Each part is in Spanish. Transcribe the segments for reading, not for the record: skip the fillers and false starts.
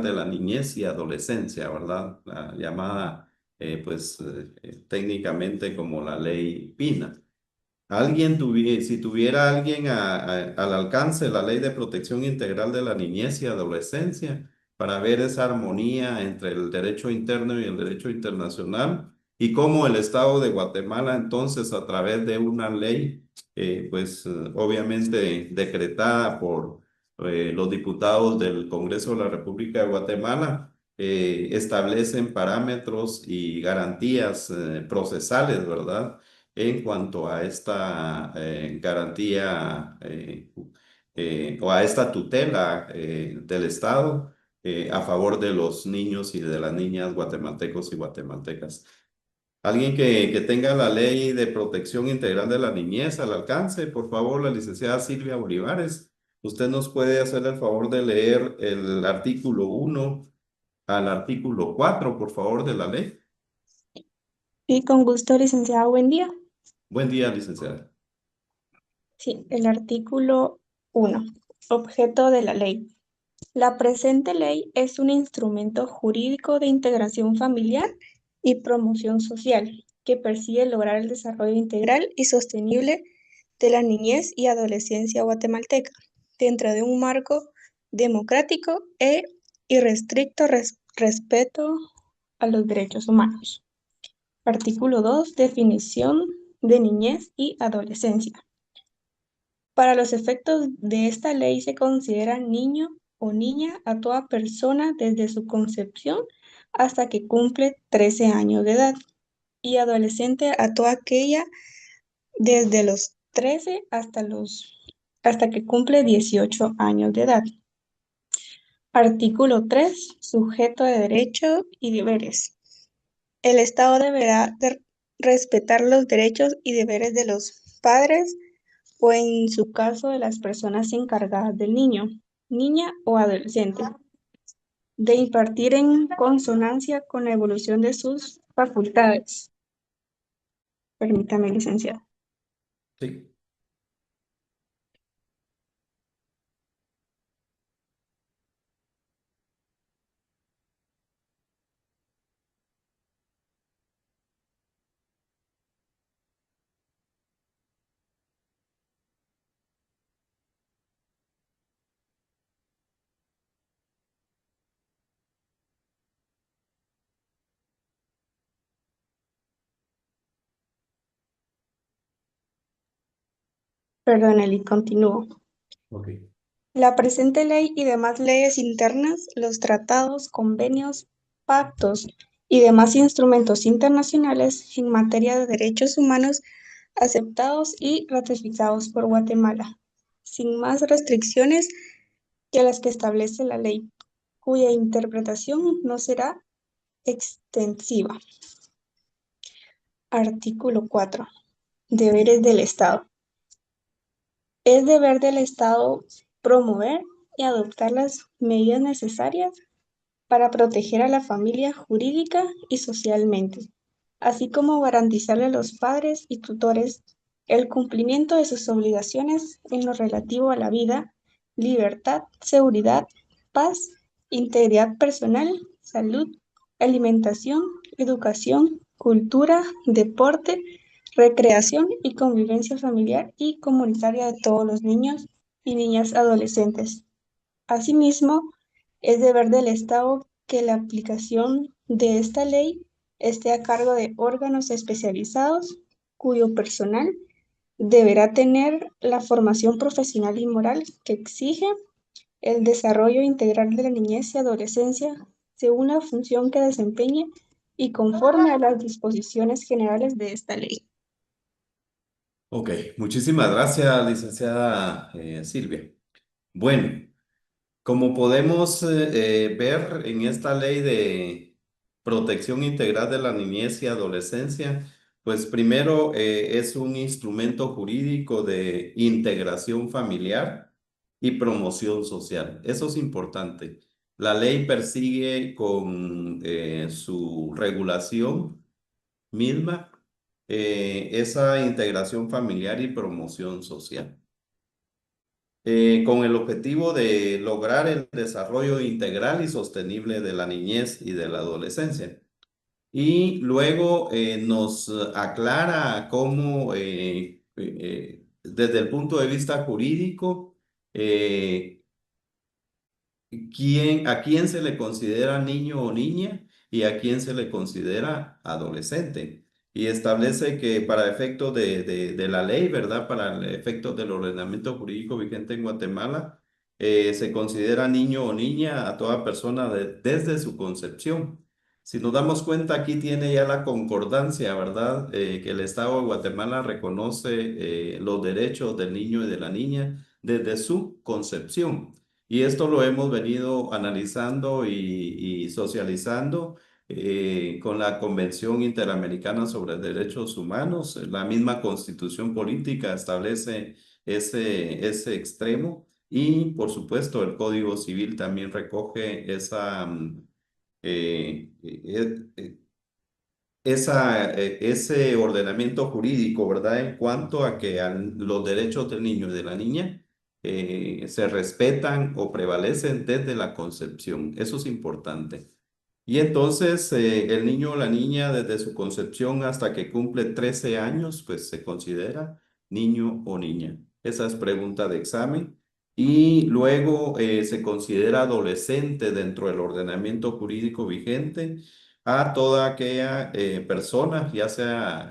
de la niñez y adolescencia, ¿verdad? La llamada, técnicamente como la ley Pina. Si tuviera alguien al alcance la ley de protección integral de la niñez y adolescencia para ver esa armonía entre el derecho interno y el derecho internacional y cómo el Estado de Guatemala entonces a través de una ley, obviamente decretada por los diputados del Congreso de la República de Guatemala, establecen parámetros y garantías procesales, ¿verdad? En cuanto a esta garantía o a esta tutela del Estado a favor de los niños y de las niñas guatemaltecos y guatemaltecas. Alguien que tenga la ley de protección integral de la niñez al alcance, por favor, la licenciada Silvia Olivares. Usted nos puede hacer el favor de leer el artículo 1 al artículo 4, por favor, de la ley. Sí, con gusto, licenciado. Buen día. Buen día, licenciada. Sí, el artículo 1. Objeto de la ley. La presente ley es un instrumento jurídico de integración familiar y promoción social que persigue lograr el desarrollo integral y sostenible de la niñez y adolescencia guatemalteca dentro de un marco democrático e irrestricto respeto a los derechos humanos. Artículo 2. Definición de niñez y adolescencia. Para los efectos de esta ley se considera niño o niña a toda persona desde su concepción hasta que cumple 13 años de edad y adolescente a toda aquella desde los 13 hasta que cumple 18 años de edad. Artículo 3. Sujeto de derechos y deberes. El Estado deberá respetar los derechos y deberes de los padres o en su caso de las personas encargadas del niño, niña o adolescente, de impartir en consonancia con la evolución de sus facultades. Permítame, licenciado. Sí. Perdón, Eli, continúo. Ok. La presente ley y demás leyes internas, los tratados, convenios, pactos y demás instrumentos internacionales en materia de derechos humanos aceptados y ratificados por Guatemala, sin más restricciones que las que establece la ley, cuya interpretación no será extensiva. Artículo 4. Deberes del Estado. Es deber del Estado promover y adoptar las medidas necesarias para proteger a la familia jurídica y socialmente, así como garantizarle a los padres y tutores el cumplimiento de sus obligaciones en lo relativo a la vida, libertad, seguridad, paz, integridad personal, salud, alimentación, educación, cultura, deporte, recreación y convivencia familiar y comunitaria de todos los niños y niñas adolescentes. Asimismo, es deber del Estado que la aplicación de esta ley esté a cargo de órganos especializados cuyo personal deberá tener la formación profesional y moral que exige el desarrollo integral de la niñez y adolescencia según la función que desempeñe y conforme a las disposiciones generales de esta ley. Ok, muchísimas gracias, licenciada Silvia. Bueno, como podemos ver en esta ley de protección integral de la niñez y adolescencia, pues primero es un instrumento jurídico de integración familiar y promoción social. Eso es importante. La ley persigue con su regulación misma esa integración familiar y promoción social. con el objetivo de lograr el desarrollo integral y sostenible de la niñez y de la adolescencia. Y luego nos aclara cómo, desde el punto de vista jurídico, a quién se le considera niño o niña y a quién se le considera adolescente. Y establece que para efectos de la ley, ¿verdad? Para el efecto del ordenamiento jurídico vigente en Guatemala, se considera niño o niña a toda persona desde su concepción. Si nos damos cuenta, aquí tiene ya la concordancia, ¿verdad? Que el Estado de Guatemala reconoce los derechos del niño y de la niña desde su concepción. Y esto lo hemos venido analizando y socializando con la Convención Interamericana sobre Derechos Humanos. La misma Constitución Política establece ese extremo y, por supuesto, el Código Civil también recoge eh, eh, eh, ese ordenamiento jurídico, ¿verdad? En cuanto a que los derechos del niño y de la niña se respetan o prevalecen desde la concepción. Eso es importante. Y entonces el niño o la niña desde su concepción hasta que cumple 13 años, pues se considera niño o niña. Esa es pregunta de examen. Y luego se considera adolescente dentro del ordenamiento jurídico vigente a toda aquella persona, ya sea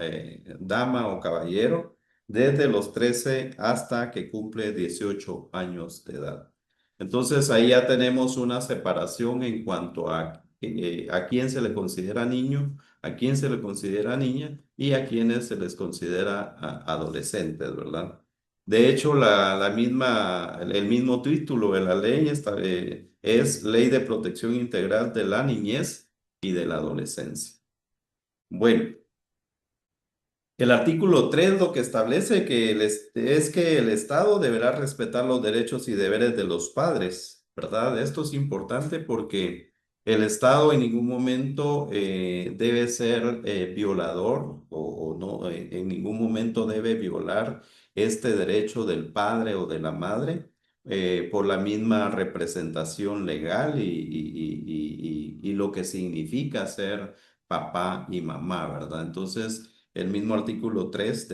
dama o caballero, desde los 13 hasta que cumple 18 años de edad. Entonces ahí ya tenemos una separación en cuanto a quién se le considera niño, a quién se le considera niña y a quienes se les considera adolescentes, ¿verdad? De hecho, el mismo título de la ley es Ley de Protección Integral de la Niñez y de la Adolescencia. Bueno. El artículo 3 lo que establece es que el Estado deberá respetar los derechos y deberes de los padres, ¿verdad? Esto es importante porque el Estado en ningún momento debe ser violador o no, en ningún momento debe violar este derecho del padre o de la madre por la misma representación legal y lo que significa ser papá y mamá, ¿verdad? Entonces el mismo artículo 3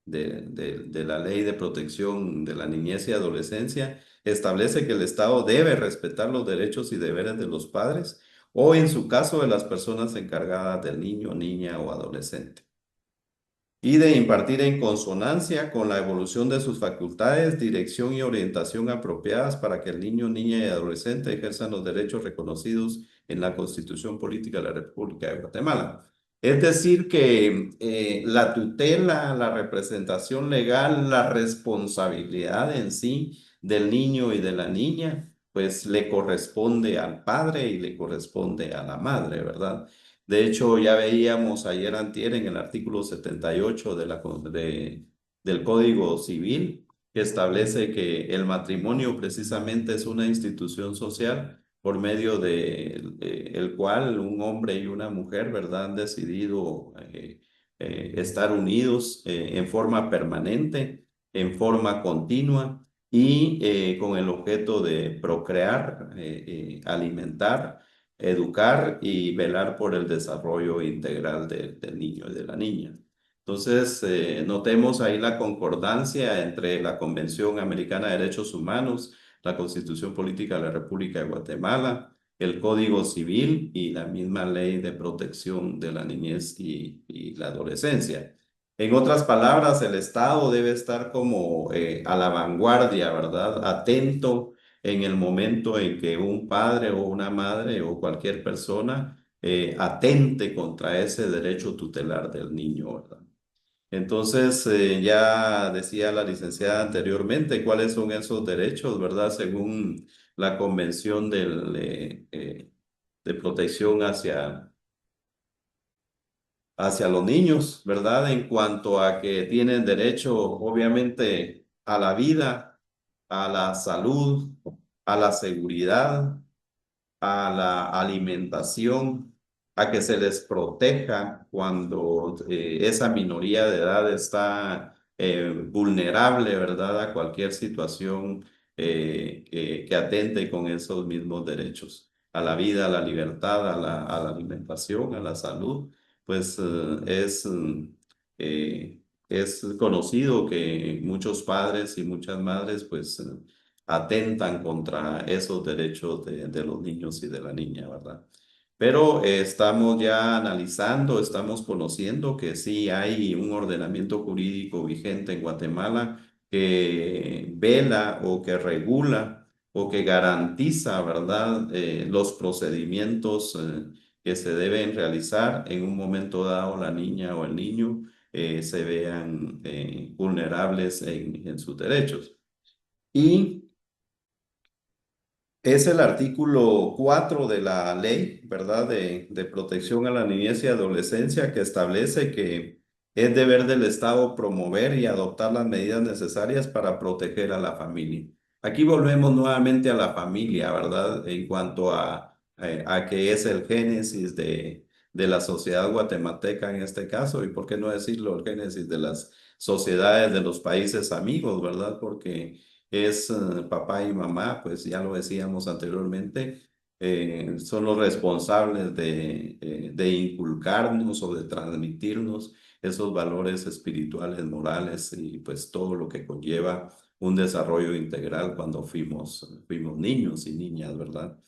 de la Ley de Protección de la Niñez y Adolescencia establece que el Estado debe respetar los derechos y deberes de los padres o en su caso de las personas encargadas del niño, niña o adolescente y de impartir en consonancia con la evolución de sus facultades, dirección y orientación apropiadas para que el niño, niña y adolescente ejerzan los derechos reconocidos en la Constitución Política de la República de Guatemala. Es decir, que la tutela, la representación legal, la responsabilidad en sí del niño y de la niña, pues le corresponde al padre y le corresponde a la madre, ¿verdad? De hecho, ya veíamos ayer antier en el artículo 78 del Código Civil que establece que el matrimonio precisamente es una institución social por medio de el cual un hombre y una mujer, ¿verdad?, han decidido estar unidos en forma permanente, en forma continua y con el objeto de procrear, alimentar, educar y velar por el desarrollo integral del niño y de la niña. Entonces, notemos ahí la concordancia entre la Convención Americana de Derechos Humanos, la Constitución Política de la República de Guatemala, el Código Civil y la misma Ley de Protección de la Niñez y la Adolescencia. En otras palabras, el Estado debe estar como a la vanguardia, ¿verdad? Atento en el momento en que un padre o una madre o cualquier persona atente contra ese derecho tutelar del niño, ¿verdad? Entonces, ya decía la licenciada anteriormente cuáles son esos derechos, ¿verdad? Según la Convención de Protección hacia los niños, ¿verdad? En cuanto a que tienen derecho, obviamente, a la vida, a la salud, a la seguridad, a la alimentación, a que se les proteja cuando esa minoría de edad está vulnerable, ¿verdad?, a cualquier situación que atente con esos mismos derechos, a la vida, a la libertad, a la alimentación, a la salud. Pues es conocido que muchos padres y muchas madres pues atentan contra esos derechos de los niños y de la niña, ¿verdad? Pero estamos ya analizando, estamos conociendo que sí hay un ordenamiento jurídico vigente en Guatemala que vela o que regula o que garantiza, ¿verdad?, los procedimientos que se deben realizar en un momento dado la niña o el niño se vean vulnerables en sus derechos. Y es el artículo 4 de la ley, ¿verdad?, de protección a la niñez y adolescencia que establece que es deber del Estado promover y adoptar las medidas necesarias para proteger a la familia. Aquí volvemos nuevamente a la familia, ¿verdad?, en cuanto a que es el génesis de la sociedad guatemalteca en este caso, y por qué no decirlo, el génesis de las sociedades de los países amigos, ¿verdad? Porque es papá y mamá, pues ya lo decíamos anteriormente, son los responsables de inculcarnos o de transmitirnos esos valores espirituales, morales y pues todo lo que conlleva un desarrollo integral cuando fuimos niños y niñas, ¿verdad?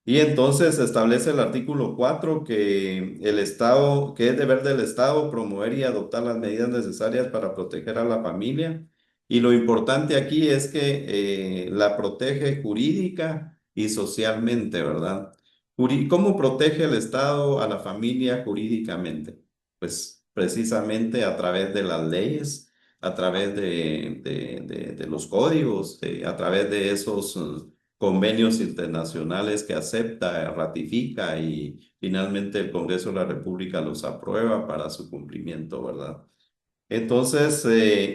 Y entonces establece el artículo 4 que el Estado, que es deber del Estado promover y adoptar las medidas necesarias para proteger a la familia. Y lo importante aquí es que la protege jurídica y socialmente, ¿verdad? ¿Cómo protege el Estado a la familia jurídicamente? Pues precisamente a través de las leyes, a través de los códigos, a través de esos convenios internacionales que acepta, ratifica y finalmente el Congreso de la República los aprueba para su cumplimiento, ¿verdad? Entonces,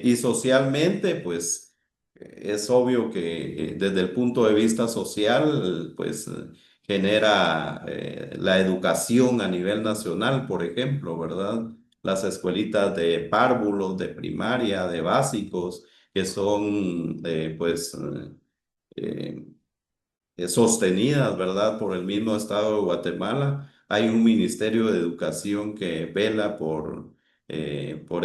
y socialmente, pues es obvio que desde el punto de vista social, pues genera la educación a nivel nacional, por ejemplo, ¿verdad? Las escuelitas de párvulos, de primaria, de básicos, que son, eh, sostenidas, ¿verdad?, por el mismo Estado de Guatemala. Hay un Ministerio de Educación que vela por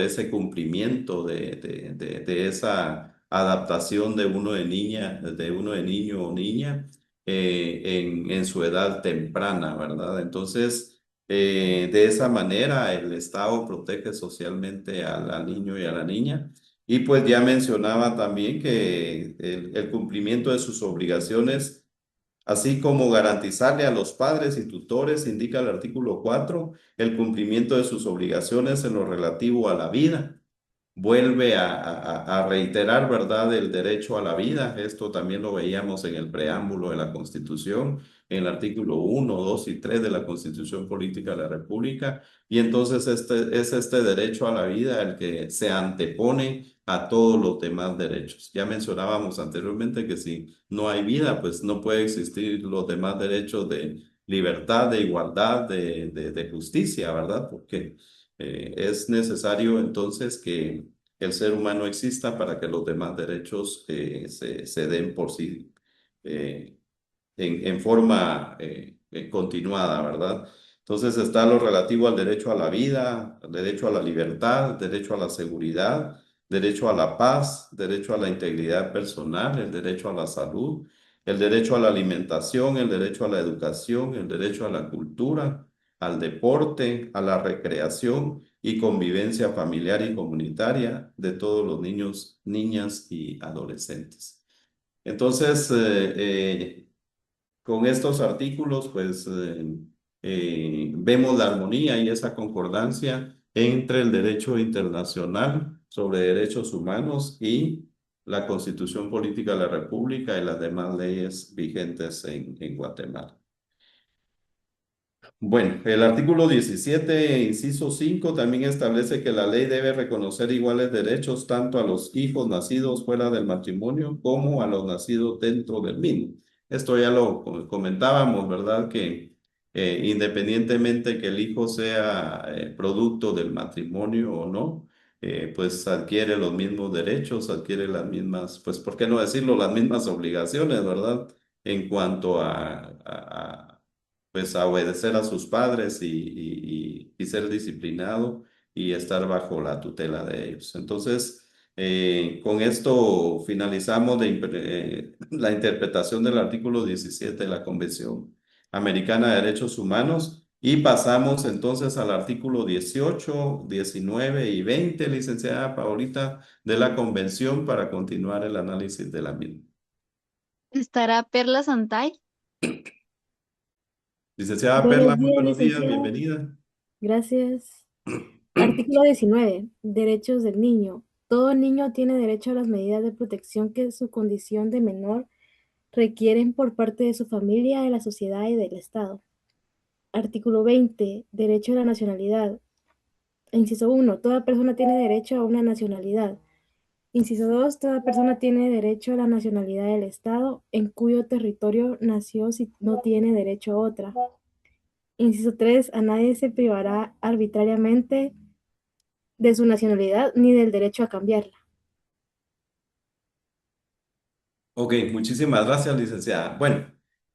ese cumplimiento de esa adaptación de uno de niño o niña en su edad temprana, ¿verdad? Entonces, de esa manera el Estado protege socialmente al niño y a la niña. Y pues ya mencionaba también que el cumplimiento de sus obligaciones, así como garantizarle a los padres y tutores, indica el artículo 4, el cumplimiento de sus obligaciones en lo relativo a la vida. Vuelve a reiterar, ¿verdad?, el derecho a la vida. Esto también lo veíamos en el preámbulo de la Constitución, en el artículo 1, 2 y 3 de la Constitución Política de la República. Y entonces es este derecho a la vida el que se antepone a todos los demás derechos. Ya mencionábamos anteriormente que si no hay vida, pues no puede existir los demás derechos de libertad, de igualdad, de justicia, ¿verdad? Porque es necesario entonces que el ser humano exista para que los demás derechos se den por sí eh, en forma continuada, ¿verdad? Entonces está lo relativo al derecho a la vida, al derecho a la libertad, derecho a la seguridad, derecho a la paz, derecho a la integridad personal, el derecho a la salud, el derecho a la alimentación, el derecho a la educación, el derecho a la cultura, al deporte, a la recreación y convivencia familiar y comunitaria de todos los niños, niñas y adolescentes. Entonces, con estos artículos, pues vemos la armonía y esa concordancia entre el derecho internacional sobre derechos humanos y la Constitución Política de la República y las demás leyes vigentes en Guatemala. Bueno, el artículo 17, inciso 5, también establece que la ley debe reconocer iguales derechos tanto a los hijos nacidos fuera del matrimonio como a los nacidos dentro del mismo. Esto ya lo comentábamos, ¿verdad? Que independientemente que el hijo sea producto del matrimonio o no, pues adquiere los mismos derechos, adquiere las mismas, pues, ¿por qué no decirlo? Las mismas obligaciones, ¿verdad? En cuanto pues, a obedecer a sus padres y ser disciplinado y estar bajo la tutela de ellos. Entonces, con esto finalizamos la interpretación del artículo 17 de la Convención Americana de Derechos Humanos y pasamos entonces al artículo 18, 19 y 20, licenciada Paulita, de la Convención para continuar el análisis de la misma. ¿Estará Perla Santay? Licenciada Perla, Buenos muy días, buenos días, licenciada. bienvenida. Gracias. Artículo 19. Derechos del niño. Todo niño tiene derecho a las medidas de protección que su condición de menor requieren por parte de su familia, de la sociedad y del Estado. Artículo 20. Derecho a la nacionalidad. Inciso 1. Toda persona tiene derecho a una nacionalidad. Inciso 2. Toda persona tiene derecho a la nacionalidad del Estado en cuyo territorio nació si no tiene derecho a otra. Inciso 3. A nadie se privará arbitrariamente de su nacionalidad ni del derecho a cambiarla. Ok, muchísimas gracias, licenciada. Bueno,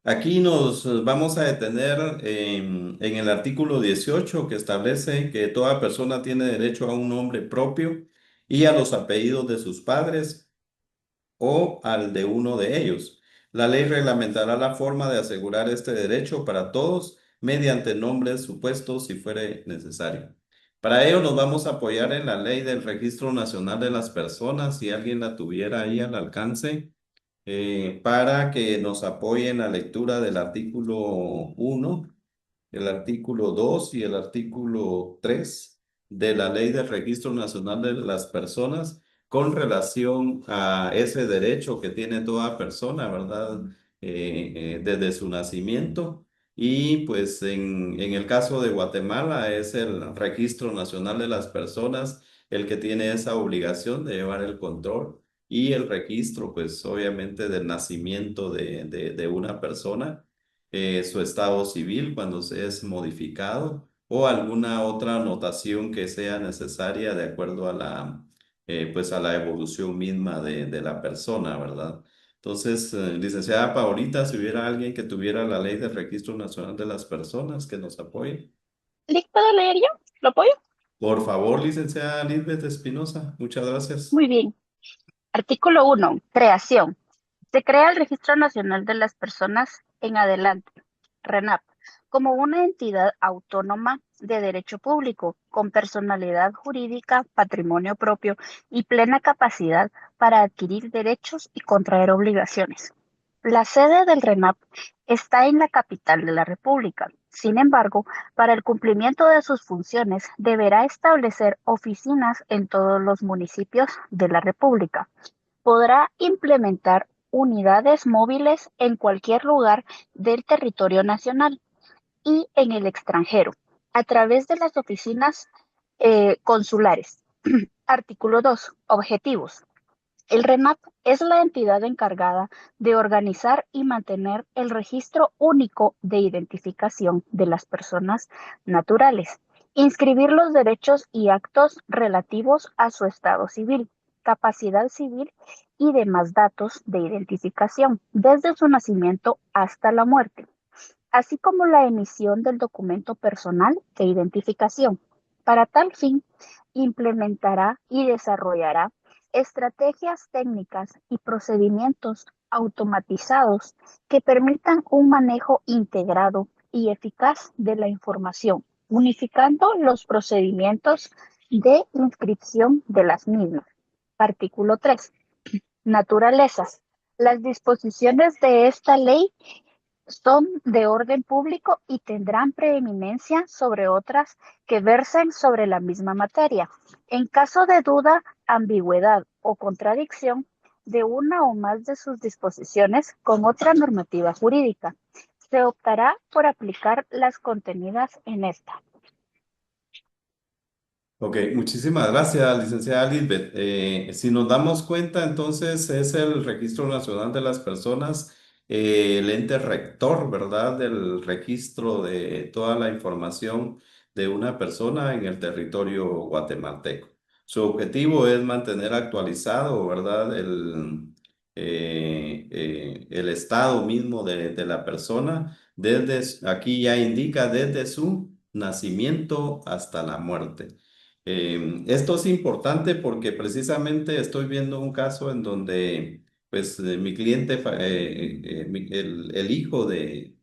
aquí nos vamos a detener en el artículo 18 que establece que toda persona tiene derecho a un nombre propio y a los apellidos de sus padres o al de uno de ellos. La ley reglamentará la forma de asegurar este derecho para todos mediante nombres supuestos si fuere necesario. Para ello nos vamos a apoyar en la ley del Registro Nacional de las Personas, si alguien la tuviera ahí al alcance, para que nos apoye en la lectura del artículo 1, el artículo 2 y el artículo 3 de la Ley del Registro Nacional de las Personas con relación a ese derecho que tiene toda persona, ¿verdad? Desde su nacimiento. Y pues en el caso de Guatemala es el Registro Nacional de las Personas el que tiene esa obligación de llevar el control y el registro, pues obviamente del nacimiento de una persona, su estado civil cuando se es modificado o alguna otra anotación que sea necesaria de acuerdo a pues a la evolución misma de la persona, ¿verdad? Entonces, licenciada Paulita, si hubiera alguien que tuviera la ley del Registro Nacional de las Personas que nos apoye. ¿Le puedo leer yo? ¿Lo apoyo? Por favor, licenciada Lisbeth Espinosa, muchas gracias. Muy bien. Artículo 1. Creación. Se crea el Registro Nacional de las Personas en adelante, RENAP, como una entidad autónoma de derecho público, con personalidad jurídica, patrimonio propio y plena capacidad para adquirir derechos y contraer obligaciones. La sede del RENAP está en la capital de la República. Sin embargo, para el cumplimiento de sus funciones, deberá establecer oficinas en todos los municipios de la República. Podrá implementar unidades móviles en cualquier lugar del territorio nacional y en el extranjero, a través de las oficinas consulares. Artículo 2. Objetivos. El RENAP es la entidad encargada de organizar y mantener el registro único de identificación de las personas naturales, inscribir los derechos y actos relativos a su estado civil, capacidad civil y demás datos de identificación, desde su nacimiento hasta la muerte, así como la emisión del documento personal de identificación. Para tal fin, implementará y desarrollará estrategias técnicas y procedimientos automatizados que permitan un manejo integrado y eficaz de la información, unificando los procedimientos de inscripción de las mismas. Artículo 3. Naturalezas. Las disposiciones de esta ley son de orden público y tendrán preeminencia sobre otras que versen sobre la misma materia. En caso de duda, ambigüedad o contradicción de una o más de sus disposiciones con otra normativa jurídica, se optará por aplicar las contenidas en esta. Ok, muchísimas gracias, licenciada Lisbeth. Si nos damos cuenta, entonces es el Registro Nacional de las Personas, el ente rector, ¿verdad? Del registro de toda la información de una persona en el territorio guatemalteco. Su objetivo es mantener actualizado, ¿verdad? El estado mismo de la persona, aquí ya indica desde su nacimiento hasta la muerte. Esto es importante porque precisamente estoy viendo un caso en donde, pues, mi cliente, el hijo de,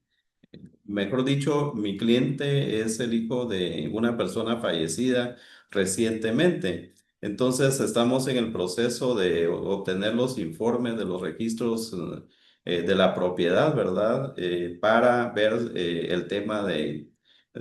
mejor dicho, mi cliente es el hijo de una persona fallecida recientemente. Entonces, estamos en el proceso de obtener los informes de los registros de la propiedad, ¿verdad? Para ver el tema de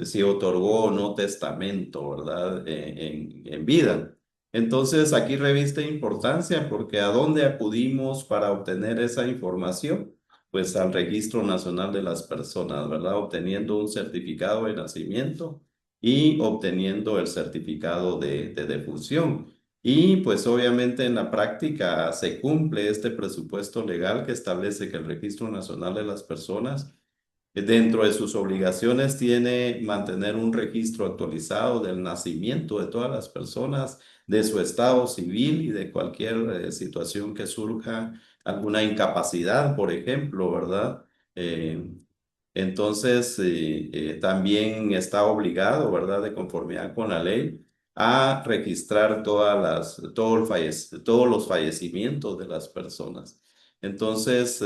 si otorgó o no testamento, ¿verdad? En vida. Entonces, aquí reviste importancia porque ¿a dónde acudimos para obtener esa información? Pues al Registro Nacional de las Personas, ¿verdad? Obteniendo un certificado de nacimiento y obteniendo el certificado de defunción. Y pues obviamente en la práctica se cumple este presupuesto legal que establece que el Registro Nacional de las Personas dentro de sus obligaciones tiene mantener un registro actualizado del nacimiento de todas las personas, de su estado civil y de cualquier situación que surja, alguna incapacidad, por ejemplo, ¿verdad? Eh, entonces, también está obligado, ¿verdad?, de conformidad con la ley, a registrar todos los fallecimientos de las personas. Entonces,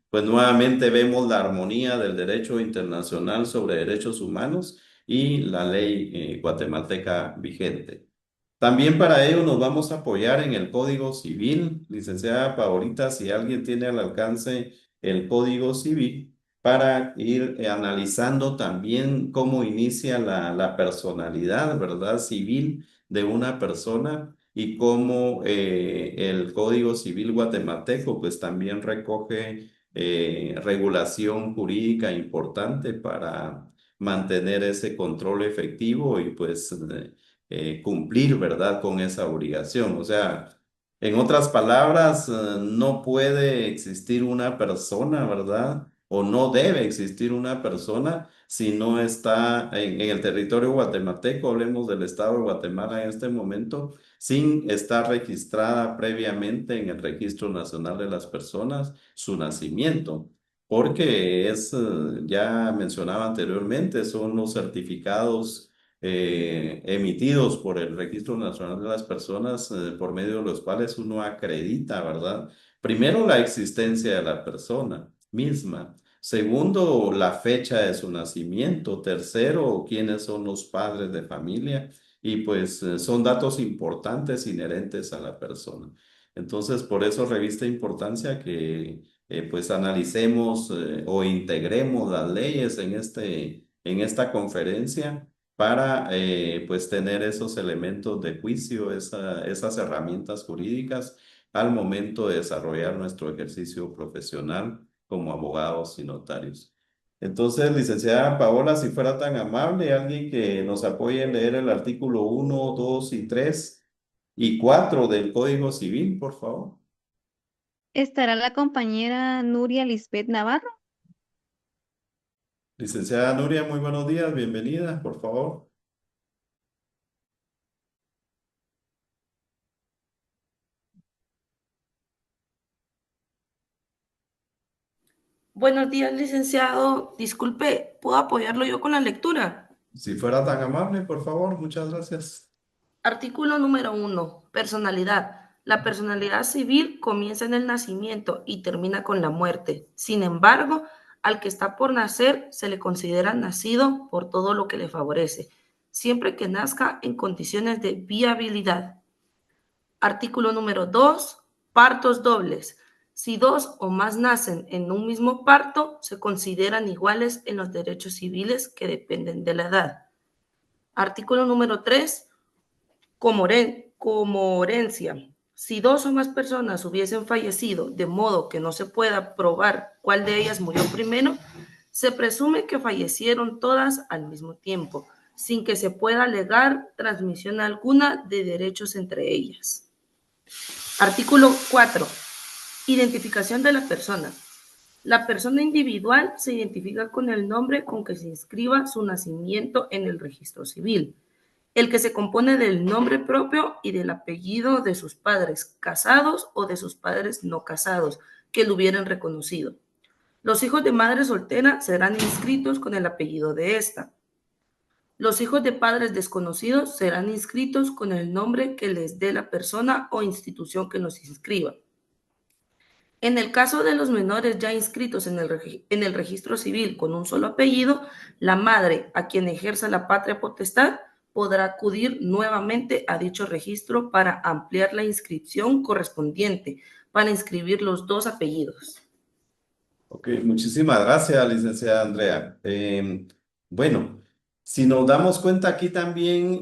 pues nuevamente vemos la armonía del derecho internacional sobre derechos humanos y la ley guatemalteca vigente. También para ello nos vamos a apoyar en el Código Civil. Licenciada Paolita, si alguien tiene al alcance el Código Civil, para ir analizando también cómo inicia la personalidad, ¿verdad? Civil de una persona y cómo el Código Civil guatemalteco pues también recoge regulación jurídica importante para mantener ese control efectivo y pues cumplir, ¿verdad?, con esa obligación. O sea, en otras palabras, no puede existir una persona, ¿verdad? O no debe existir una persona si no está en el territorio guatemalteco, hablemos del estado de Guatemala en este momento, sin estar registrada previamente en el Registro Nacional de las Personas su nacimiento. Porque ya mencionaba anteriormente, son los certificados emitidos por el Registro Nacional de las Personas, por medio de los cuales uno acredita, ¿verdad? Primero, la existencia de la persona misma. Segundo, la fecha de su nacimiento. Tercero, quiénes son los padres de familia. Y pues son datos importantes inherentes a la persona. Entonces, por eso revista importancia que pues analicemos o integremos las leyes en esta conferencia para pues tener esos elementos de juicio, esas herramientas jurídicas al momento de desarrollar nuestro ejercicio profesional como abogados y notarios. Entonces, licenciada Paola, si fuera tan amable, alguien que nos apoye en leer el artículo 1, 2 y 3 y 4 del Código Civil, por favor. ¿Estará la compañera Nuria Lisbeth Navarro? Licenciada Nuria, muy buenos días, bienvenida, por favor. Buenos días, licenciado. Disculpe, ¿puedo apoyarlo yo con la lectura? Si fuera tan amable, por favor, muchas gracias. Artículo número 1. Personalidad. La personalidad civil comienza en el nacimiento y termina con la muerte. Sin embargo, al que está por nacer se le considera nacido por todo lo que le favorece, siempre que nazca en condiciones de viabilidad. Artículo número 2. Partos dobles. Si dos o más nacen en un mismo parto, se consideran iguales en los derechos civiles que dependen de la edad. Artículo número 3. Como herencia. Si dos o más personas hubiesen fallecido de modo que no se pueda probar cuál de ellas murió primero, se presume que fallecieron todas al mismo tiempo, sin que se pueda alegar transmisión alguna de derechos entre ellas. Artículo 4. Identificación de la persona. La persona individual se identifica con el nombre con que se inscriba su nacimiento en el registro civil. el que se compone del nombre propio y del apellido de sus padres casados o de sus padres no casados, que lo hubieran reconocido. Los hijos de madre soltera serán inscritos con el apellido de esta. Los hijos de padres desconocidos serán inscritos con el nombre que les dé la persona o institución que los inscriba. En el caso de los menores ya inscritos en el registro civil con un solo apellido, la madre a quien ejerza la patria potestad podrá acudir nuevamente a dicho registro para ampliar la inscripción correspondiente, para inscribir los dos apellidos. Ok, muchísimas gracias, licenciada Andrea. Bueno, si nos damos cuenta aquí también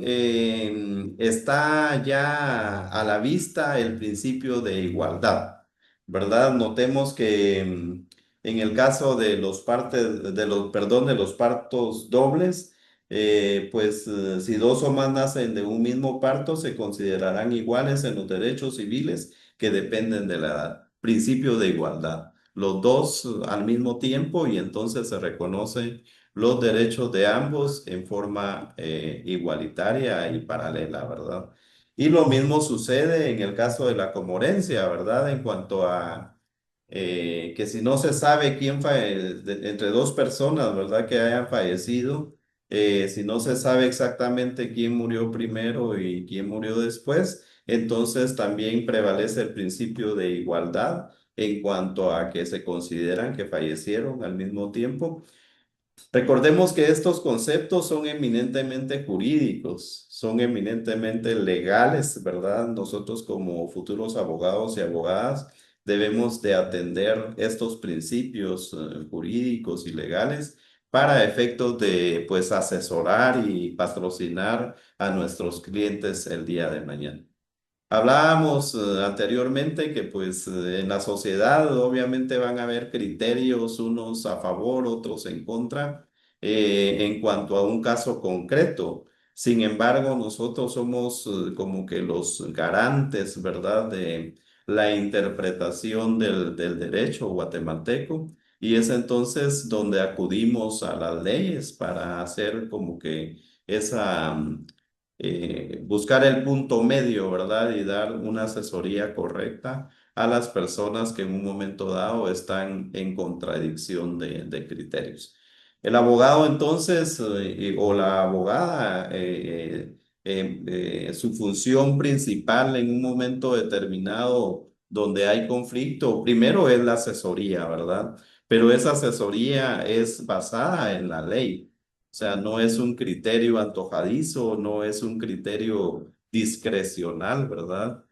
está ya a la vista el principio de igualdad, ¿verdad? Notemos que en el caso de los de los partos dobles, si dos o más nacen de un mismo parto, se considerarán iguales en los derechos civiles que dependen de la edad. Principio de igualdad, los dos al mismo tiempo, y entonces se reconocen los derechos de ambos en forma igualitaria y paralela, ¿verdad? Y lo mismo sucede en el caso de la comorencia, ¿verdad? En cuanto a que si no se sabe entre dos personas, ¿verdad? Que hayan fallecido, si no se sabe exactamente quién murió primero y quién murió después, entonces también prevalece el principio de igualdad en cuanto a que se consideran que fallecieron al mismo tiempo. Recordemos que estos conceptos son eminentemente jurídicos, son eminentemente legales, ¿verdad? Nosotros como futuros abogados y abogadas debemos de atender estos principios jurídicos y legales para efectos de, pues, asesorar y patrocinar a nuestros clientes el día de mañana. Hablábamos anteriormente que pues en la sociedad obviamente van a haber criterios, unos a favor, otros en contra, en cuanto a un caso concreto. Sin embargo, nosotros somos como que los garantes, ¿verdad?, de la interpretación del derecho guatemalteco, y es entonces donde acudimos a las leyes para hacer como que esa buscar el punto medio, ¿verdad? Y dar una asesoría correcta a las personas que en un momento dado están en contradicción de criterios. El abogado entonces, o la abogada, su función principal en un momento determinado donde hay conflicto, primero es la asesoría, ¿verdad? Pero esa asesoría es basada en la ley. O sea, no es un criterio antojadizo, no es un criterio discrecional, ¿verdad?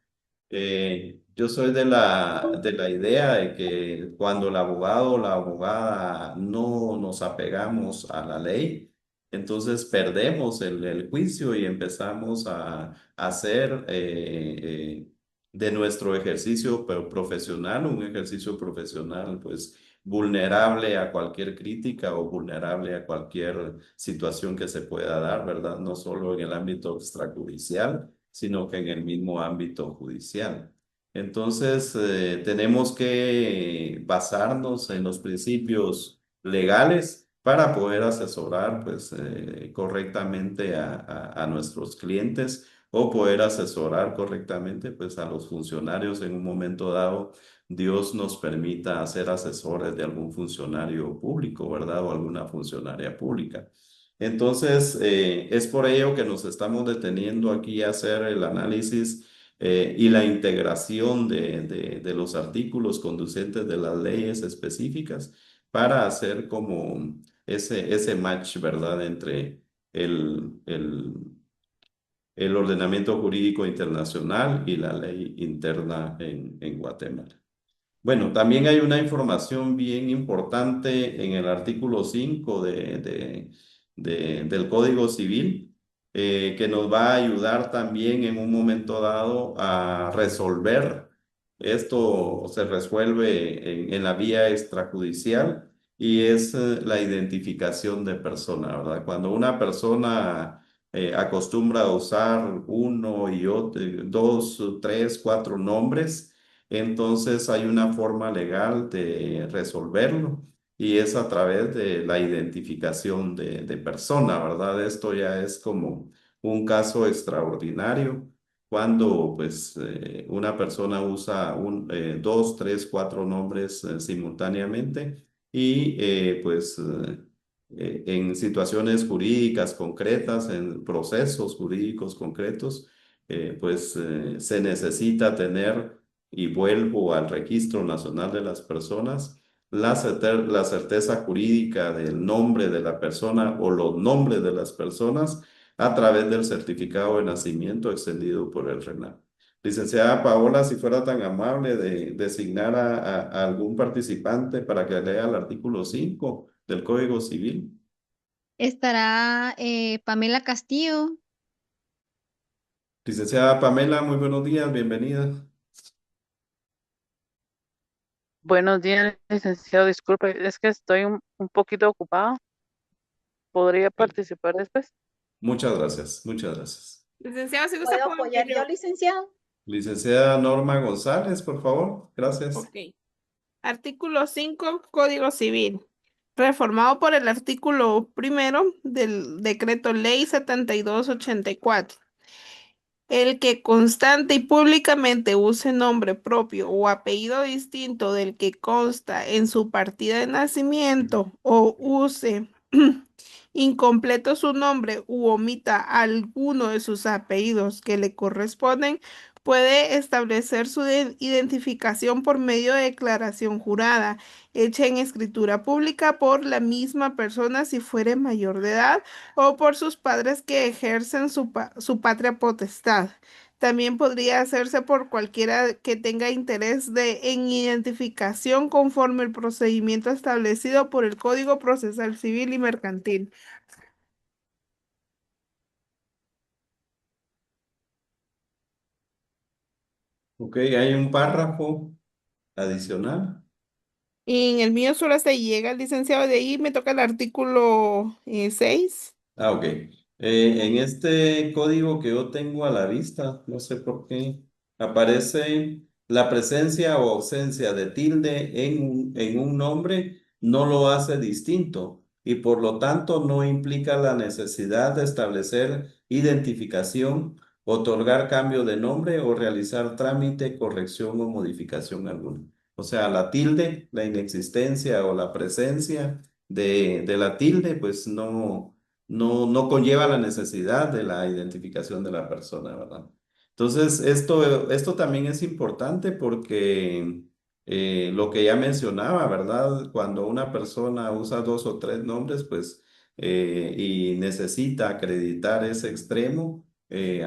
Yo soy de la idea de que cuando el abogado o la abogada no nos apegamos a la ley, entonces perdemos el juicio y empezamos a hacer de nuestro ejercicio profesional un ejercicio profesional, pues vulnerable a cualquier crítica o vulnerable a cualquier situación que se pueda dar, ¿verdad? No solo en el ámbito extrajudicial, sino que en el mismo ámbito judicial. Entonces, tenemos que basarnos en los principios legales para poder asesorar, pues, correctamente a nuestros clientes, o poder asesorar correctamente, pues, a los funcionarios en un momento dado. Dios nos permita ser asesores de algún funcionario público, ¿verdad? O alguna funcionaria pública. Entonces, es por ello que nos estamos deteniendo aquí a hacer el análisis y la integración de los artículos conducentes de las leyes específicas para hacer como ese match, ¿verdad? Entre el ordenamiento jurídico internacional y la ley interna en Guatemala. Bueno, también hay una información bien importante en el artículo 5 del Código Civil, que nos va a ayudar también en un momento dado a resolver. Esto se resuelve en la vía extrajudicial, y es la identificación de persona, ¿verdad? Cuando una persona acostumbra a usar uno y otro, dos, tres, cuatro nombres, entonces hay una forma legal de resolverlo, y es a través de la identificación de persona, ¿verdad? Esto ya es como un caso extraordinario cuando pues una persona usa dos, tres, cuatro nombres simultáneamente y en situaciones jurídicas concretas, en procesos jurídicos concretos, se necesita tener, y vuelvo al Registro Nacional de las Personas, la certeza jurídica del nombre de la persona o los nombres de las personas a través del certificado de nacimiento extendido por el RENAM. Licenciada Paola, si fuera tan amable de designar a algún participante para que lea el artículo 5 del Código Civil. Estará Pamela Castillo. Licenciada Pamela, muy buenos días, bienvenida. Buenos días, licenciado. Disculpe, es que estoy un poquito ocupado. ¿Podría Eh, participar después? Muchas gracias, muchas gracias. Licenciado, si gusta, ¿Puedo puedo apoyar yo. yo, licenciado? Licenciada Norma González, por favor, gracias. Ok. Artículo 5, Código Civil. Reformado por el artículo 1 del Decreto Ley 7284. El que constante y públicamente use nombre propio o apellido distinto del que consta en su partida de nacimiento o use incompleto su nombre u omita alguno de sus apellidos que le corresponden, puede establecer su identificación por medio de declaración jurada, hecha en escritura pública por la misma persona si fuere mayor de edad o por sus padres que ejercen su patria potestad. También podría hacerse por cualquiera que tenga interés en identificación conforme el procedimiento establecido por el Código Procesal Civil y Mercantil. Ok, hay un párrafo adicional. Y en el mío solo hasta ahí llega el licenciado, de ahí me toca el artículo 6. Ah, ok. En este código que yo tengo a la vista, no sé por qué, aparece la presencia o ausencia de tilde en un nombre, no lo hace distinto y por lo tanto no implica la necesidad de establecer identificación, otorgar cambio de nombre o realizar trámite, corrección o modificación alguna. O sea, la tilde, la inexistencia o la presencia de la tilde, pues no conlleva la necesidad de la identificación de la persona, ¿verdad? Entonces, esto también es importante porque lo que ya mencionaba, ¿verdad? Cuando una persona usa dos o tres nombres, pues, y necesita acreditar ese extremo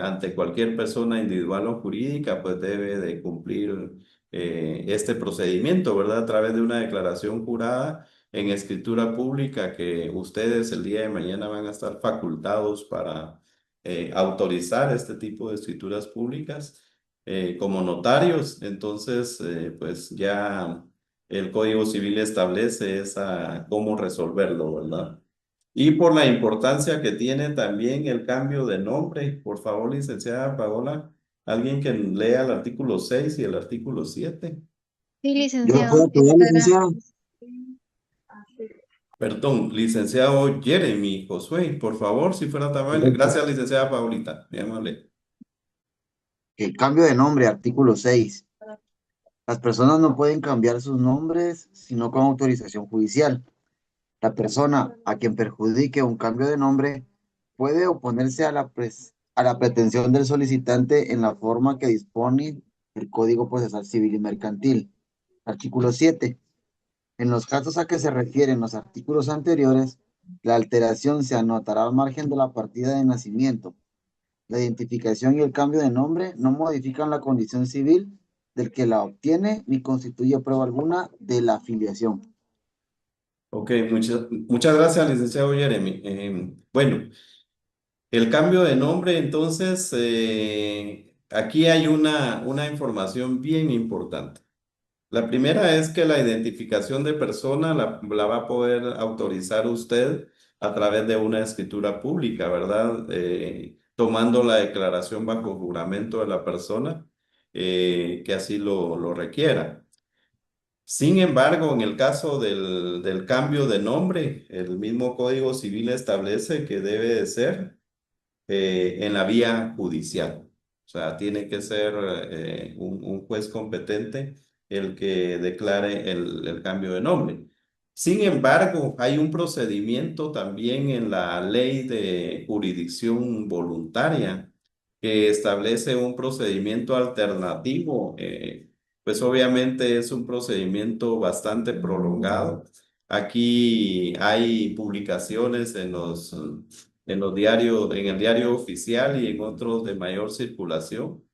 ante cualquier persona individual o jurídica, pues debe de cumplir este procedimiento, ¿verdad? A través de una declaración jurada en escritura pública que ustedes el día de mañana van a estar facultados para autorizar este tipo de escrituras públicas como notarios. Entonces, pues ya el Código Civil establece cómo resolverlo, ¿verdad? Y por la importancia que tiene también el cambio de nombre. Por favor, licenciada Paola, alguien que lea el artículo 6 y el artículo 7. Sí, Yo licenciado. puedo apoyar, Estará. licenciado. Perdón, licenciado Jeremy Josué, por favor, si fuera tan amable. Correcto. Gracias, licenciada Paulita, muy amable. El cambio de nombre, artículo 6. Las personas no pueden cambiar sus nombres sino con autorización judicial. La persona a quien perjudique un cambio de nombre puede oponerse a la pretensión del solicitante en la forma que dispone el Código Procesal Civil y Mercantil. Artículo 7. En los casos a que se refieren los artículos anteriores, la alteración se anotará al margen de la partida de nacimiento. La identificación y el cambio de nombre no modifican la condición civil del que la obtiene ni constituye prueba alguna de la afiliación. Ok, muchas gracias, licenciado Jeremy. Bueno, el cambio de nombre, entonces, aquí hay una información bien importante. La primera es que la identificación de persona la va a poder autorizar usted a través de una escritura pública, ¿verdad? Tomando la declaración bajo juramento de la persona que así lo requiera. Sin embargo, en el caso del cambio de nombre, el mismo Código Civil establece que debe de ser en la vía judicial. O sea, tiene que ser un juez competente el que declare el cambio de nombre. Sin embargo, hay un procedimiento también en la ley de jurisdicción voluntaria que establece un procedimiento alternativo. Pues obviamente es un procedimiento bastante prolongado. Aquí hay publicaciones en los diarios, en el diario oficial y en otros de mayor circulación.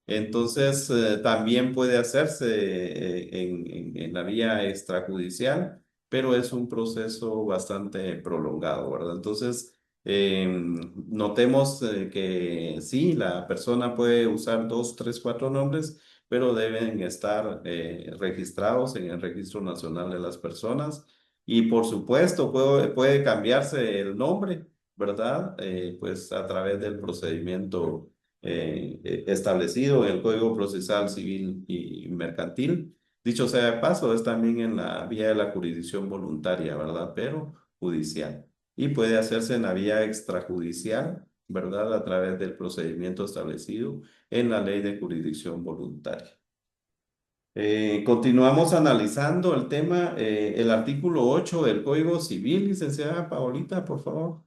Entonces, también puede hacerse en la vía extrajudicial, pero es un proceso bastante prolongado, ¿verdad? Entonces, notemos que sí, la persona puede usar 2, 3, 4 nombres, pero deben estar registrados en el Registro Nacional de las Personas. Y por supuesto, puede cambiarse el nombre, ¿verdad? Pues a través del procedimiento establecido en el Código Procesal Civil y Mercantil. Dicho sea de paso, es también en la vía de la jurisdicción voluntaria, ¿verdad? Pero judicial. Y puede hacerse en la vía extrajudicial, ¿verdad? A través del procedimiento establecido en la ley de jurisdicción voluntaria. Continuamos analizando el tema, el artículo 8 del Código Civil, licenciada Paolita, por favor.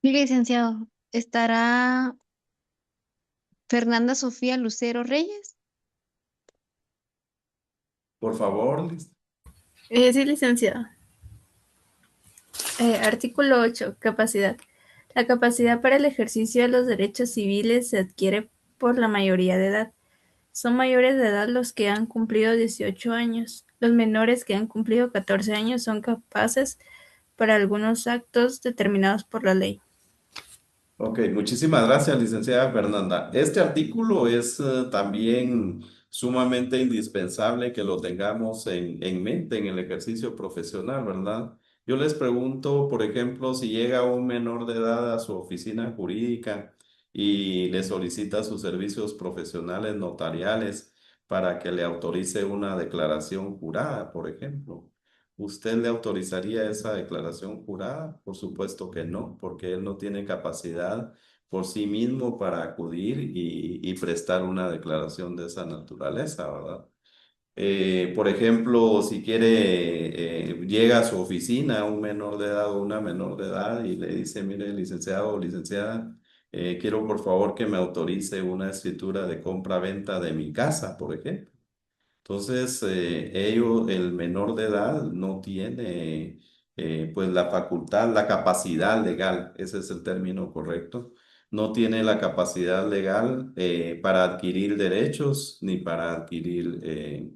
Sí, licenciado, ¿estará Fernanda Sofía Lucero Reyes? Por favor, Sí, licenciado. Artículo 8. Capacidad. La capacidad para el ejercicio de los derechos civiles se adquiere por la mayoría de edad. Son mayores de edad los que han cumplido 18 años. Los menores que han cumplido 14 años son capaces para algunos actos determinados por la ley. Ok, muchísimas gracias, licenciada Fernanda. Este artículo es también sumamente indispensable que lo tengamos en mente en el ejercicio profesional, ¿verdad? Yo les pregunto, por ejemplo, si llega un menor de edad a su oficina jurídica y le solicita sus servicios profesionales notariales para que le autorice una declaración jurada, por ejemplo. ¿Usted le autorizaría esa declaración jurada? Por supuesto que no, porque él no tiene capacidad por sí mismo para acudir y prestar una declaración de esa naturaleza, ¿verdad? Por ejemplo, si quiere, llega a su oficina un menor de edad o una menor de edad y le dice, mire, licenciado o licenciada, quiero por favor que me autorice una escritura de compra-venta de mi casa, por ejemplo. Entonces, el menor de edad no tiene pues la facultad, la capacidad legal, ese es el término correcto, no tiene la capacidad legal para adquirir derechos ni para adquirir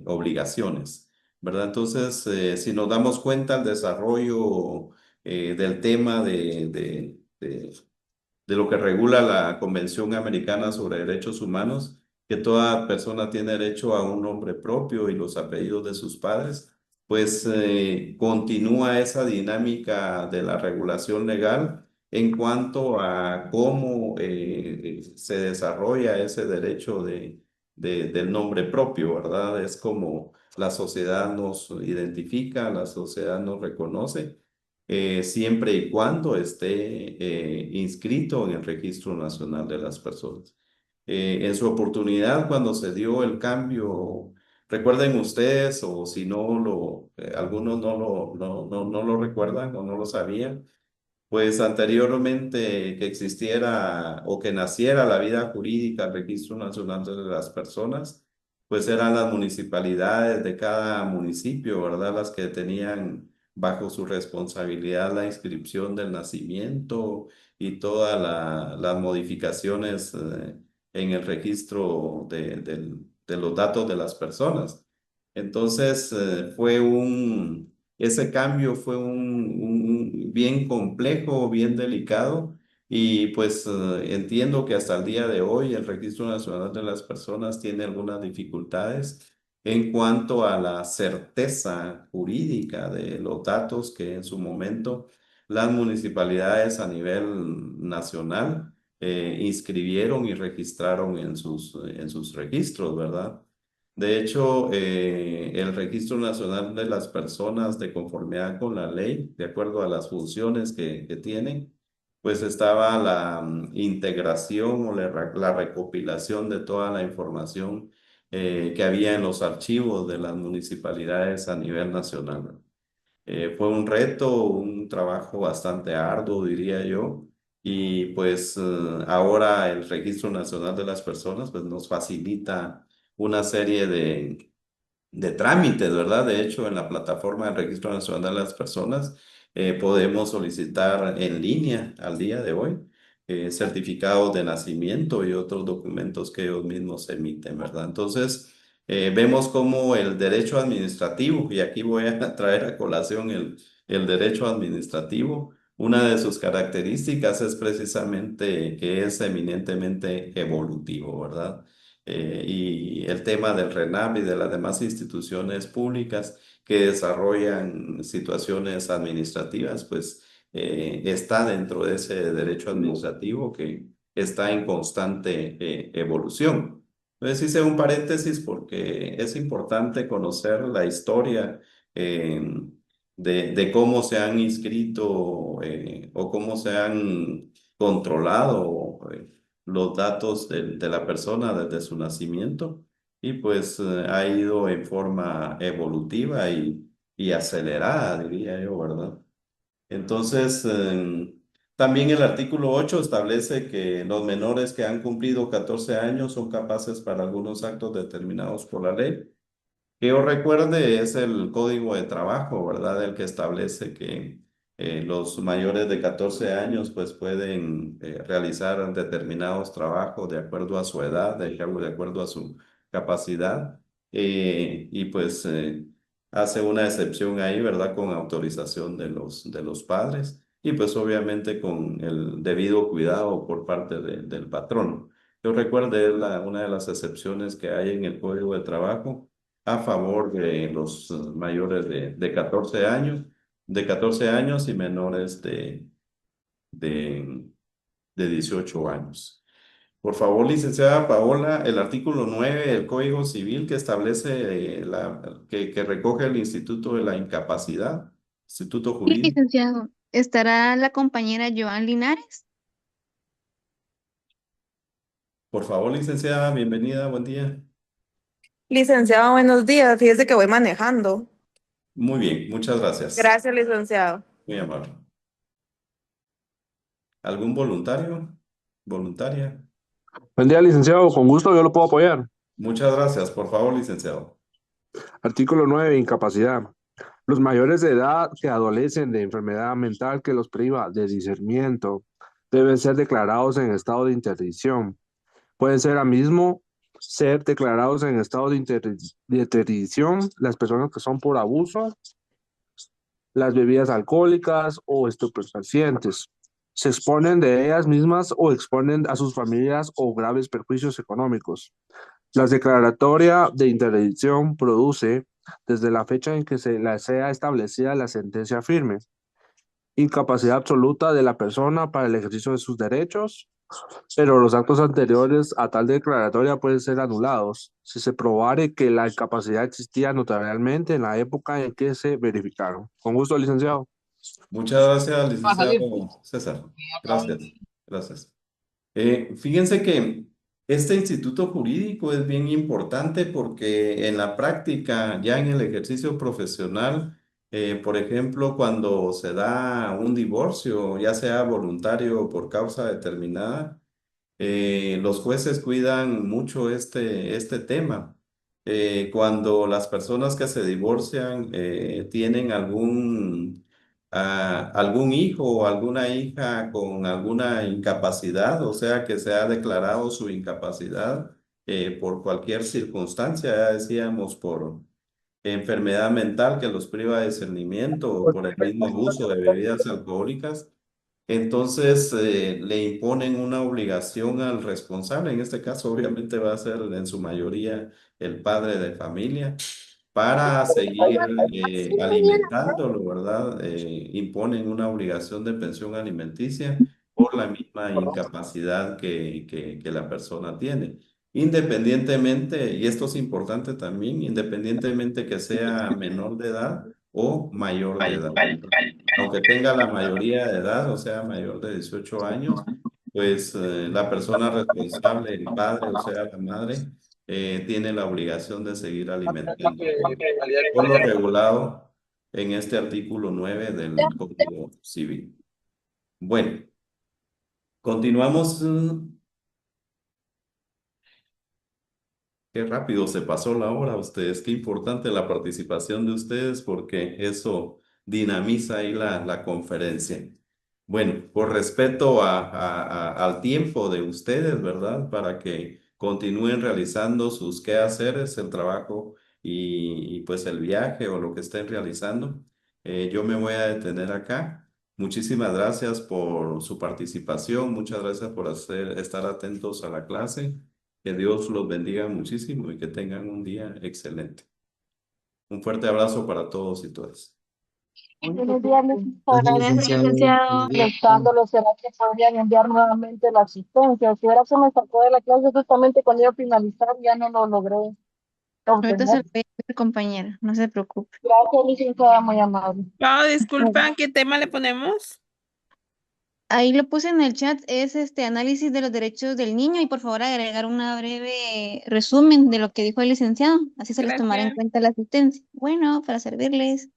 obligaciones, ¿verdad? Entonces, si nos damos cuenta, el desarrollo del tema de lo que regula la Convención Americana sobre Derechos Humanos, que toda persona tiene derecho a un nombre propio y los apellidos de sus padres, pues continúa esa dinámica de la regulación legal en cuanto a cómo se desarrolla ese derecho del nombre propio, ¿verdad? Es como la sociedad nos identifica, la sociedad nos reconoce siempre y cuando esté inscrito en el Registro Nacional de las Personas. En su oportunidad, cuando se dio el cambio, recuerden ustedes, o si no algunos no lo recuerdan o no lo sabían, pues anteriormente que existiera o que naciera la vida jurídica, el Registro Nacional de las Personas, pues eran las municipalidades de cada municipio, ¿verdad? Las que tenían bajo su responsabilidad la inscripción del nacimiento y todas las modificaciones en el registro de los datos de las personas. Entonces, ese cambio fue un bien complejo, bien delicado, y pues entiendo que hasta el día de hoy el Registro Nacional de las Personas tiene algunas dificultades en cuanto a la certeza jurídica de los datos que en su momento las municipalidades a nivel nacional inscribieron y registraron en sus registros, ¿verdad? De hecho, el Registro Nacional de las Personas, de conformidad con la ley, de acuerdo a las funciones que tienen, pues estaba la integración o la recopilación de toda la información que había en los archivos de las municipalidades a nivel nacional. Fue un reto, un trabajo bastante arduo, diría yo, y pues ahora el Registro Nacional de las Personas pues nos facilita una serie de trámites, ¿verdad? De hecho, en la plataforma del Registro Nacional de las Personas podemos solicitar en línea al día de hoy certificados de nacimiento y otros documentos que ellos mismos emiten, ¿verdad? Entonces, vemos como el derecho administrativo, y aquí voy a traer a colación el derecho administrativo, una de sus características es precisamente que es eminentemente evolutivo, ¿verdad? Y el tema del RENAP y de las demás instituciones públicas que desarrollan situaciones administrativas, pues está dentro de ese derecho administrativo que está en constante evolución. Entonces hice un paréntesis porque es importante conocer la historia eh, de cómo se han inscrito o cómo se han controlado los datos de la persona desde su nacimiento y pues ha ido en forma evolutiva y acelerada, diría yo, ¿verdad? Entonces, también el artículo 8 establece que los menores que han cumplido 14 años son capaces para algunos actos determinados por la ley. Que yo recuerde es el Código de Trabajo, ¿verdad? El que establece que los mayores de 14 años pues pueden realizar determinados trabajos de acuerdo a su edad, de acuerdo a su capacidad y pues hace una excepción ahí, ¿verdad? Con autorización de los padres y pues obviamente con el debido cuidado por parte del patrón. Yo recuerdo es una de las excepciones que hay en el Código de Trabajo a favor de los mayores de 14 años y menores de, de 18 años. Por favor, licenciada Paola, el artículo 9 del Código Civil que establece, que recoge el Instituto de la Incapacidad, Instituto Sí, Jurídico. licenciado. ¿Estará la compañera Joan Linares? Por favor, licenciada, bienvenida, buen día. Licenciado, buenos días. Fíjese que voy manejando. Muy bien, muchas gracias. Gracias, licenciado. Muy amable. ¿Algún voluntario? ¿Voluntaria? Buen día, licenciado. Con gusto yo lo puedo apoyar. Muchas gracias. Por favor, licenciado. Artículo 9, incapacidad. Los mayores de edad que adolecen de enfermedad mental que los priva de discernimiento deben ser declarados en estado de interdicción. Pueden ser mismo ser declarados en estado de interdicción las personas que son por abuso, las bebidas alcohólicas o estupefacientes. Se exponen de ellas mismas o exponen a sus familias o graves perjuicios económicos. La declaratoria de interdicción produce, desde la fecha en que sea establecida la sentencia firme, incapacidad absoluta de la persona para el ejercicio de sus derechos, pero los actos anteriores a tal declaratoria pueden ser anulados si se probare que la incapacidad existía notarialmente en la época en que se verificaron. Con gusto, licenciado. Muchas gracias, licenciado César. Gracias, gracias. Fíjense que este instituto jurídico es bien importante porque en la práctica, ya en el ejercicio profesional, por ejemplo, cuando se da un divorcio, ya sea voluntario o por causa determinada, los jueces cuidan mucho este tema. Cuando las personas que se divorcian tienen algún hijo o alguna hija con alguna incapacidad, o sea, que se ha declarado su incapacidad por cualquier circunstancia, ya decíamos, por enfermedad mental que los priva de discernimiento o por el mismo abuso de bebidas alcohólicas. Entonces le imponen una obligación al responsable, en este caso obviamente va a ser en su mayoría el padre de familia, para seguir alimentándolo, ¿verdad? Imponen una obligación de pensión alimenticia por la misma incapacidad que la persona tiene. independientemente, y esto es importante también, independientemente que sea menor de edad o mayor de edad. Aunque tenga la mayoría de edad, o sea, mayor de 18 años, pues la persona responsable, el padre, o sea, la madre, tiene la obligación de seguir alimentando, por lo regulado en este artículo 9 del Código Civil. Bueno, continuamos. Qué rápido se pasó la hora a ustedes. Qué importante la participación de ustedes porque eso dinamiza ahí la conferencia. Bueno, por respeto al tiempo de ustedes, ¿verdad? Para que continúen realizando sus quehaceres, el trabajo y pues el viaje o lo que estén realizando. Yo me voy a detener acá. Muchísimas gracias por su participación. Muchas gracias por estar atentos a la clase. Que Dios los bendiga muchísimo y que tengan un día excelente. Un fuerte abrazo para todos y todas. Buenos días, Licenciado. licenciado. Molestándolo, ¿será que podrían enviar nuevamente la asistencia? Si ahora se me sacó de la clase justamente cuando iba a finalizar, ya no lo logré Ahorita se obtener. lo voy a decir, compañera, no se preocupe. Gracias, licenciada, muy amable. Disculpa, ¿qué tema le ponemos? Ahí lo puse en el chat, es análisis de los derechos del niño y por favor agregar una breve resumen de lo que dijo el licenciado, así se les tomará en Gracias. cuenta la asistencia. Bueno, para servirles.